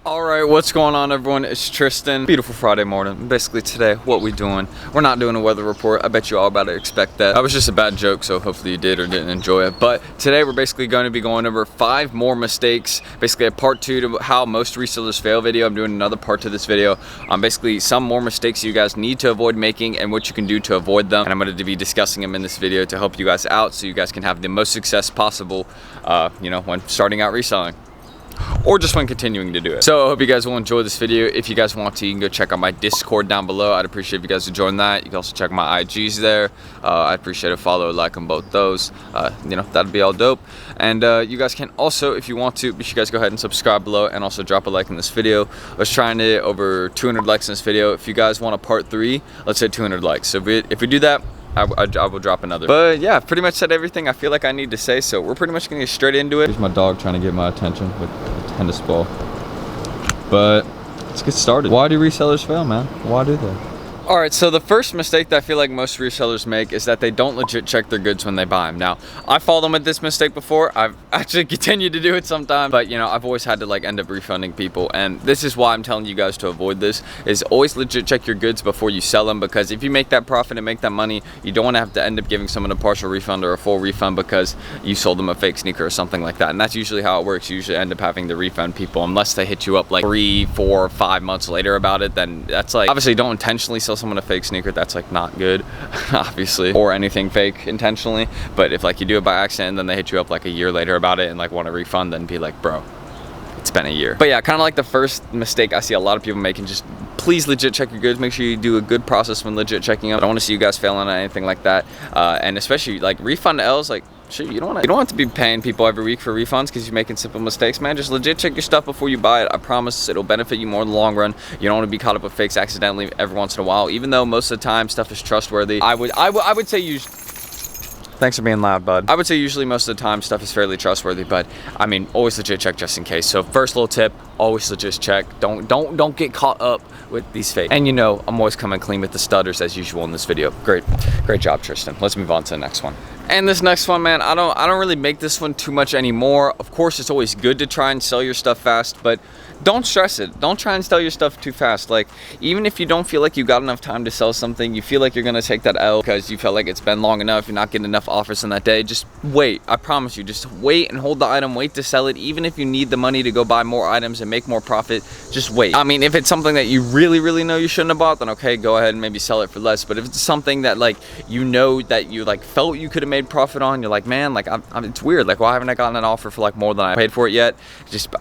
Alright, what's going on everyone? It's Tristan. Beautiful Friday morning. Basically today, what we doing? We're not doing a weather report. I bet you all about to expect that. That was just a bad joke, so hopefully you did or didn't enjoy it. But today we're basically going to be going over 5 more mistakes. Basically a part 2 to how most resellers fail video. I'm doing another part to this video. Basically some more mistakes you guys need to avoid making and what you can do to avoid them. And I'm going to be discussing them in this video to help you guys out so you guys can have the most success possible, when starting out reselling. Or just when continuing to do it. So I hope you guys will enjoy this video. If you guys want to, you can go check out my Discord down below. I'd appreciate if you guys would join that. You can also check my IGs there. I'd appreciate a follow, like on both those. That'd be all dope. And you guys can also, if you want to, you guys go ahead and subscribe below and also drop a like in this video. Let's try and hit over 200 likes in this video. If you guys want a part 3, let's hit 200 likes. So if we do that, I will drop another. But yeah, pretty much said everything I feel like I need to say, so we're pretty much gonna get straight into it. Here's my dog trying to get my attention with a tennis ball. But let's get started. Why do resellers fail, man? Why do they? All right, so the first mistake that I feel like most resellers make is that they don't legit check their goods when they buy them. Now, I fall them with this mistake before. I've actually continued to do it sometimes, but I've always had to end up refunding people. And this is why I'm telling you guys to avoid this, is always legit check your goods before you sell them, because if you make that profit and make that money, you don't want to have to end up giving someone a partial refund or a full refund because you sold them a fake sneaker or something like that. And that's usually how it works. You usually end up having to refund people unless they hit you up like 3, 4, 5 months later about it. Then that's obviously don't intentionally sell someone a fake sneaker. That's not good, obviously, or anything fake intentionally. But if you do it by accident and then they hit you up like a year later about it and want a refund, then be like, bro, it's been a year. But yeah, kind of the first mistake I see a lot of people making, just please legit check your goods. Make sure you do a good process when legit checking them. I don't want to see you guys failing on anything like that. And especially refund L's, shit, you don't want to be paying people every week for refunds because you're making simple mistakes, man. Just legit check your stuff before you buy it. I promise it'll benefit you more in the long run. You don't want to be caught up with fakes accidentally every once in a while, even though most of the time stuff is trustworthy. I would say you. Thanks for being loud, bud. I would say usually most of the time stuff is fairly trustworthy, but I mean, always legit check just in case. So first little tip, always legit check. Don't get caught up with these fakes. And I'm always coming clean with the stutters as usual in this video. Great job, Tristan. Let's move on to the next one. And this next one, man, I don't really make this one too much anymore. Of course, it's always good to try and sell your stuff fast, but don't stress it. Don't try and sell your stuff too fast. Even if you don't feel like you got enough time to sell something, you feel like you're gonna take that L because you felt like it's been long enough, you're not getting enough offers in that day, just wait. I promise you, just wait and hold the item, wait to sell it. Even if you need the money to go buy more items and make more profit, just wait. I mean, if it's something that you really know you shouldn't have bought, then okay, go ahead and maybe sell it for less. But if it's something that that you felt you could have made profit on, you're like, man, it's weird, why haven't I gotten an offer for more than I paid for it yet?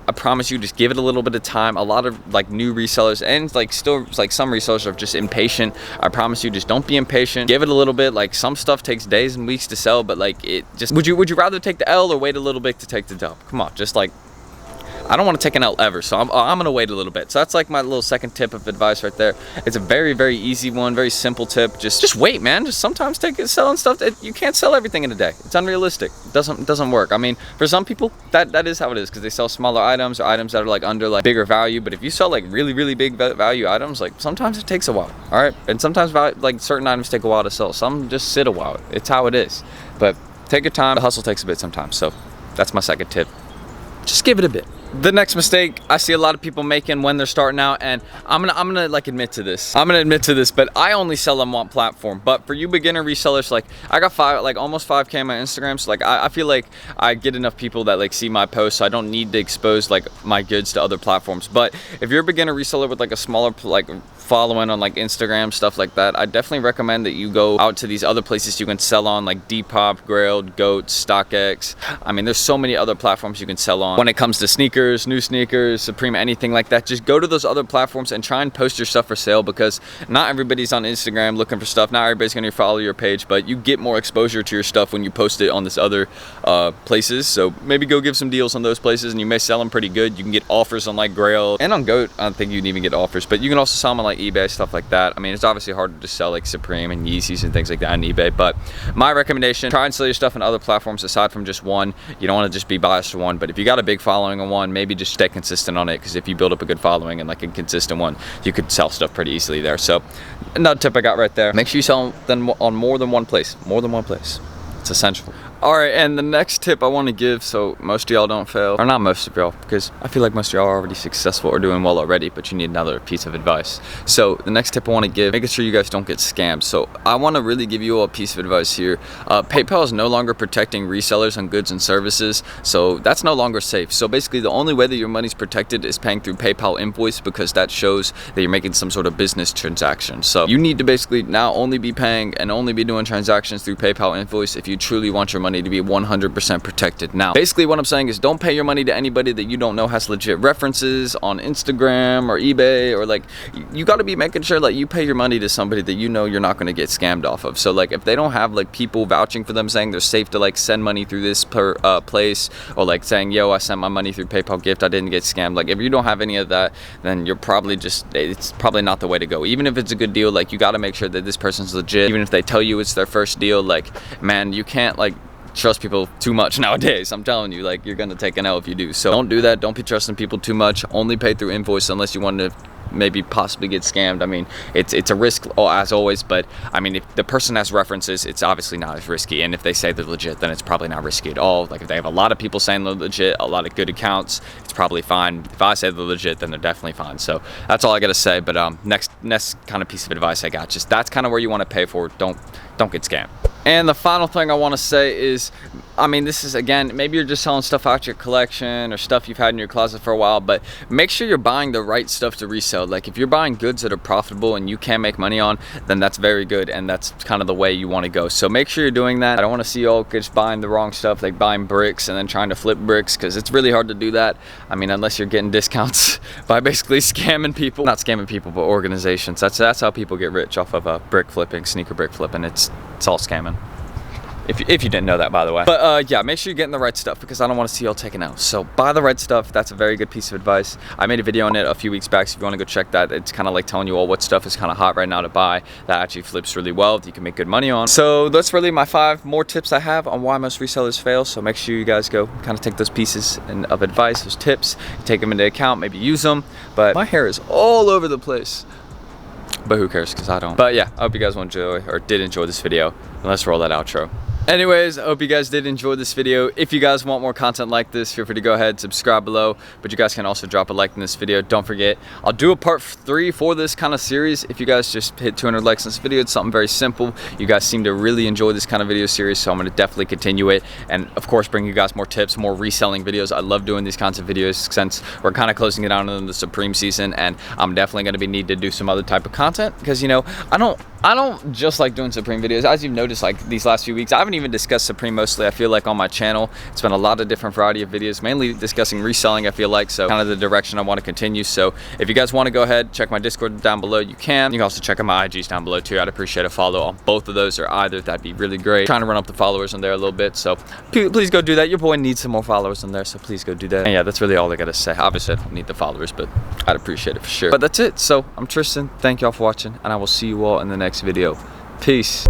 I promise you, just give it a little bit of time. A lot of new resellers and still some resellers are just impatient. I promise you, just don't be impatient. Give it a little bit. Some stuff takes days and weeks to sell, but would you rather take the L or wait a little bit to take the dub? Come on, I don't want to take an L ever, so I'm gonna wait a little bit. So that's my little second tip of advice right there. It's a very easy one, very simple tip. Just wait, man. Just sometimes selling stuff that you can't sell everything in a day. It's unrealistic. It doesn't work. I mean, for some people that is how it is, because they sell smaller items or items that are under bigger value. But if you sell really big value items, sometimes it takes a while. All right, and sometimes certain items take a while to sell. Some just sit a while. It's how it is. But take your time. The hustle takes a bit sometimes. So that's my second tip. Just give it a bit. The next mistake I see a lot of people making when they're starting out, and I'm gonna admit to this. But I only sell on one platform. But for you beginner resellers, I got almost 5K on my Instagram, so I feel like I get enough people that see my posts, so I don't need to expose my goods to other platforms. But if you're a beginner reseller with a smaller following on Instagram, stuff like that, I definitely recommend that you go out to these other places you can sell on, Depop, Grailed, Goat, StockX. I mean, there's so many other platforms you can sell on when it comes to sneakers, new sneakers, Supreme, anything like that. Just go to those other platforms and try and post your stuff for sale, because not everybody's on Instagram looking for stuff. Not everybody's gonna follow your page, but you get more exposure to your stuff when you post it on this other places. So maybe go give some deals on those places, and you may sell them pretty good. You can get offers on Grail and on Goat. I don't think you can even get offers, but you can also sell them on eBay, stuff like that. I mean, it's obviously hard to sell Supreme and Yeezys and things like that on eBay, but my recommendation, try and sell your stuff on other platforms aside from just one. You don't want to just be biased to one, but if you got a big following on one, maybe just stay consistent on it, because if you build up a good following and a consistent one, you could sell stuff pretty easily there. So another tip I got right there, make sure you sell them on more than one place. It's essential. All right, and the next tip I want to give, so most of y'all don't fail, or not most of y'all, because I feel like most of y'all are already successful or doing well already, but you need another piece of advice. So the next tip I want to give, making sure you guys don't get scammed. So I want to really give you all a piece of advice here. PayPal is no longer protecting resellers on goods and services, so that's no longer safe. So basically the only way that your money's protected is paying through PayPal invoice, because that shows that you're making some sort of business transaction. So you need to basically now only be paying and only be doing transactions through PayPal invoice if you truly want your money to be 100% protected. Now basically what I'm saying is, don't pay your money to anybody that you don't know has legit references on Instagram or eBay, or like, you got to be making sure that you pay your money to somebody that you know you're not going to get scammed off of. So like, if they don't have like people vouching for them saying they're safe to like send money through this place, or like saying, yo, I sent my money through PayPal gift, I didn't get scammed, like if you don't have any of that, then you're probably it's probably not the way to go. Even if it's a good deal, like you got to make sure that this person's legit. Even if they tell you it's their first deal, like, man, you can't like trust people too much nowadays. I'm telling you, like, you're gonna take an L if you do. So don't do that. Don't be trusting people too much. Only pay through invoice unless you want to maybe possibly get scammed. I mean, it's a risk as always, but I mean, if the person has references, it's obviously not as risky. And if they say they're legit, then it's probably not risky at all. Like if they have a lot of people saying they're legit, a lot of good accounts, it's probably fine. If I say they're legit, then they're definitely fine. So that's all I gotta say. But next kind of piece of advice I got, just that's kind of where you want to pay for. Don't get scammed. And the final thing I want to say is, I mean, this is, again, maybe you're just selling stuff out your collection or stuff you've had in your closet for a while, but make sure you're buying the right stuff to resell. Like if you're buying goods that are profitable and you can make money on, then that's very good, and that's kind of the way you want to go. So make sure you're doing that. I don't want to see y'all just buying the wrong stuff, like buying bricks and then trying to flip bricks, because it's really hard to do that. I mean, unless you're getting discounts by basically scamming people. Not scamming people, but organizations. That's how people get rich, off of brick flipping, sneaker brick flipping. It's all scamming. If you didn't know that, by the way. But yeah, make sure you're getting the right stuff, because I don't want to see y'all taking out. So buy the right stuff. That's a very good piece of advice. I made a video on it a few weeks back, so if you want to go check that, it's kind of like telling you all what stuff is kind of hot right now to buy that actually flips really well, that you can make good money on. So that's really my 5 more tips I have on why most resellers fail. So make sure you guys go kind of take those pieces of advice, those tips, take them into account, maybe use them. But my hair is all over the place. But who cares, because I don't. But yeah, I hope you guys will enjoy, or did enjoy this video. And let's roll that outro. Anyways, I hope you guys did enjoy this video. If you guys want more content like this, feel free to go ahead, subscribe below, but you guys can also drop a like in this video. Don't forget, I'll do a part 3 for this kind of series. If you guys just hit 200 likes in this video, it's something very simple. You guys seem to really enjoy this kind of video series, so I'm gonna definitely continue it. And of course, bring you guys more tips, more reselling videos. I love doing these kinds of videos since we're kind of closing it out on the Supreme season, and I'm definitely gonna need to do some other type of content, because, you know, I don't just like doing Supreme videos. As you've noticed, like these last few weeks, I haven't even discussed Supreme mostly. I feel like on my channel, it's been a lot of different variety of videos, mainly discussing reselling, I feel like, so kind of the direction I want to continue. So if you guys want to go ahead, check my Discord down below, you can. You can also check out my IGs down below too. I'd appreciate a follow on both of those, or either. That'd be really great. I'm trying to run up the followers on there a little bit, so please go do that. Your boy needs some more followers on there, so please go do that. And yeah, that's really all I gotta say. Obviously, I don't need the followers, but I'd appreciate it for sure. But that's it. So I'm Tristan. Thank y'all for watching, and I will see you all in the next video. Peace.